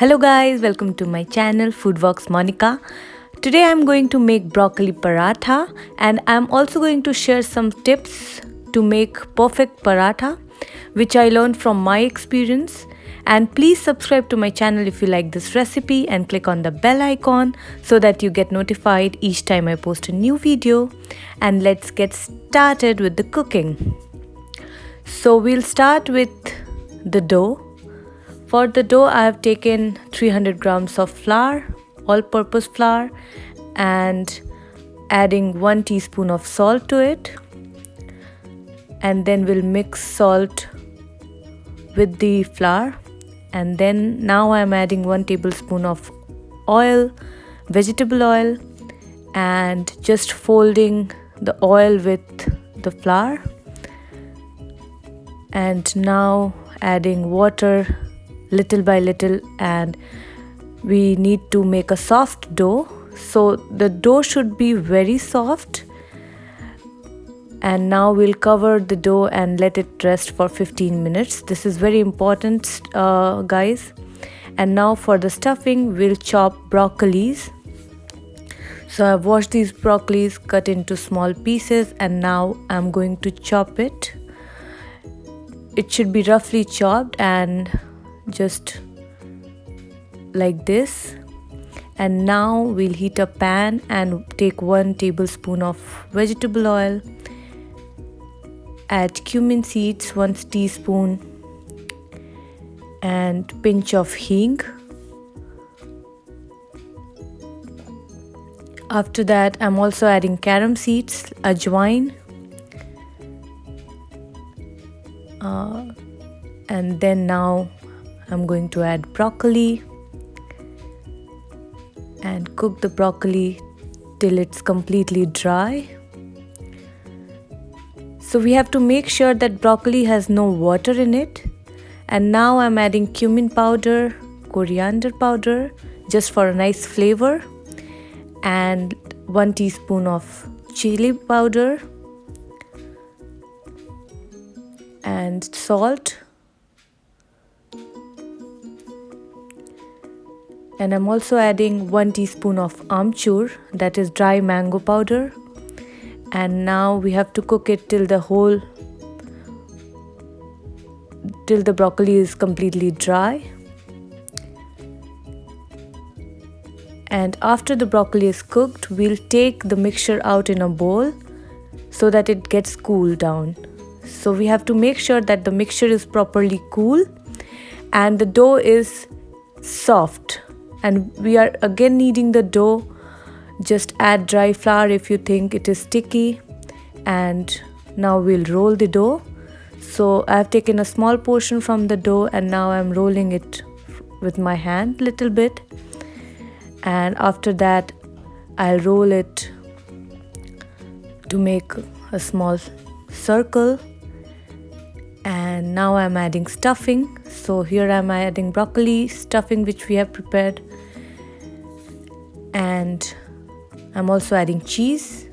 Hello guys, welcome to my channel Foodworks Monica. Today I'm going to make broccoli paratha and I'm also going to share some tips to make perfect paratha which I learned from my experience. And please subscribe to my channel if you like this recipe and click on the bell icon so that you get notified each time I post a new video. And let's get started with the cooking. So we'll start with the dough. For the dough, I have taken 300 grams of flour, all-purpose flour, and adding 1 teaspoon of salt to it. And then we'll mix salt with the flour. And then now I'm adding 1 tablespoon of oil, vegetable oil, and just folding the oil with the flour. And now adding water little by little, and we need to make a soft dough. So the dough should be very soft. And now we'll cover the dough and let it rest for 15 minutes. This is very important, guys. And now for the stuffing, we'll chop broccolis. So I've washed these broccolis, cut into small pieces, and now I'm going to chop it. It should be roughly chopped and just like this. And now we'll heat a pan and take 1 tablespoon of vegetable oil, add cumin seeds 1 teaspoon, and pinch of hing. After that, I'm also adding carom seeds, ajwain, and then now I'm going to add broccoli and cook the broccoli till it's completely dry. So we have to make sure that broccoli has no water in it. And now I'm adding cumin powder, coriander powder, just for a nice flavor, and 1 teaspoon of chili powder and salt. And I'm also adding 1 teaspoon of amchur, that is dry mango powder. And now we have to cook it till the broccoli is completely dry. And after the broccoli is cooked, we'll take the mixture out in a bowl so that it gets cooled down. So we have to make sure that the mixture is properly cool and the dough is soft. And we are again kneading the dough. Just add dry flour if you think it is sticky. And now we'll roll the dough. So I've taken a small portion from the dough and now I'm rolling it with my hand little bit. And after that, I'll roll it to make a small circle. And now I'm adding stuffing. So here I'm adding broccoli stuffing which we have prepared. And I'm also adding cheese.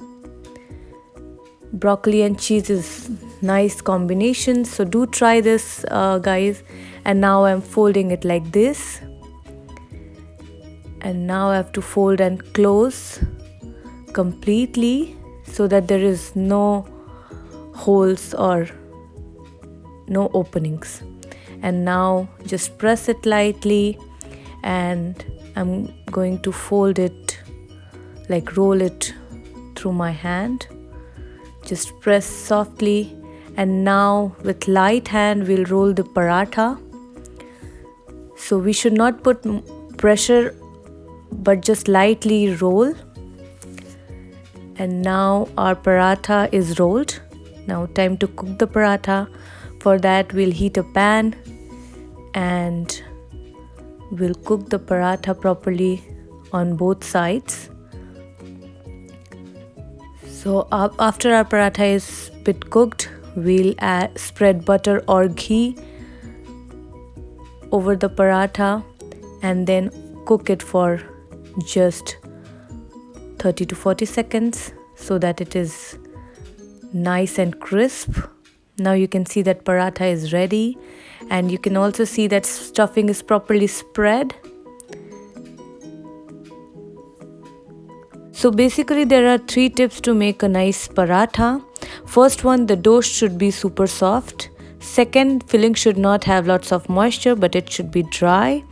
Broccoli and cheese is nice combination, so do try this, guys. And now I'm folding it like this. And now I have to fold and close completely so that there is no holes or no openings. And now just press it lightly, and I'm going to fold it, like roll it through my hand. Just press softly, and now with light hand we'll roll the paratha. So we should not put pressure but just lightly roll. And now our paratha is rolled. Now time to cook the paratha. For that, we'll heat a pan and we'll cook the paratha properly on both sides. So after our paratha is a bit cooked, we'll spread butter or ghee over the paratha and then cook it for just 30 to 40 seconds so that it is nice and crisp. Now you can see that paratha is ready, and you can also see that stuffing is properly spread. So basically there are 3 tips to make a nice paratha. First one, the dough should be super soft. Second, filling should not have lots of moisture but it should be dry.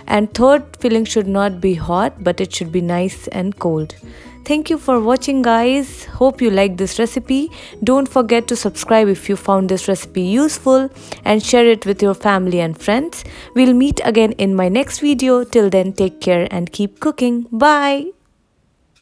And third, filling should not be hot but it should be nice and cold. Thank you for watching, guys. Hope you liked this recipe. Don't forget to subscribe if you found this recipe useful and share it with your family and friends. We'll meet again in my next video. Till then, take care and keep cooking. Bye.